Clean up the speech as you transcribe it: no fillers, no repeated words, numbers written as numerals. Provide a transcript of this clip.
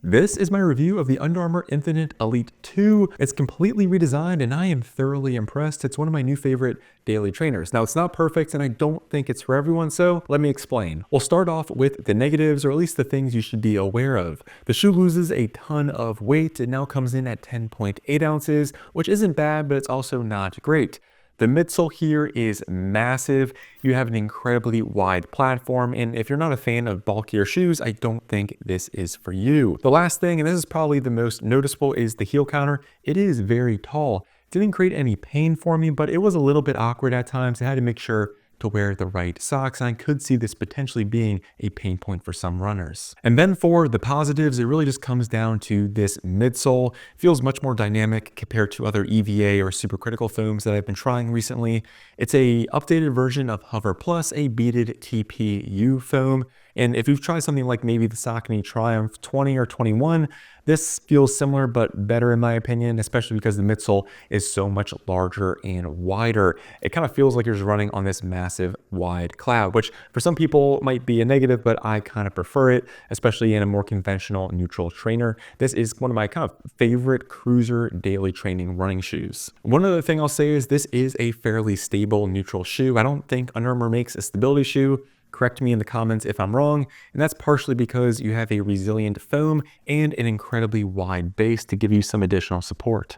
This is my review of the Under Armour Infinite Elite 2. It's completely redesigned and I am thoroughly impressed. It's one of my new favorite daily trainers. Now, it's not perfect and I don't think it's for everyone, so let me explain. We'll start off with the negatives, or at least the things you should be aware of. The shoe loses a ton of weight. It now comes in at 10.8 ounces, which isn't bad, but it's also not great. The midsole here is massive. You have an incredibly wide platform, and if you're not a fan of bulkier shoes, I don't think this is for you. The last thing, and this is probably the most noticeable, is the heel counter. It is very tall. Didn't create any pain for me, but it was a little bit awkward at times. I had to make sure to wear the right socks, and I could see this potentially being a pain point for some runners. And then for the positives, it really just comes down to this midsole. It feels much more dynamic compared to other EVA or supercritical foams that I've been trying recently. It's a updated version of Hover Plus, a beaded TPU foam. And if you've tried something like maybe the Saucony Triumph 20 or 21, this feels similar but better in my opinion, especially because the midsole is so much larger and wider. It kind of feels like you're just running on this massive wide cloud, which for some people might be a negative, but I kind of prefer it, especially in a more conventional neutral trainer. This is one of my kind of favorite cruiser daily training running shoes. One other thing I'll say is this is a fairly stable neutral shoe. I don't think Under Armour makes a stability shoe. Correct me in the comments if I'm wrong, and that's partially because you have a resilient foam and an incredibly wide base to give you some additional support.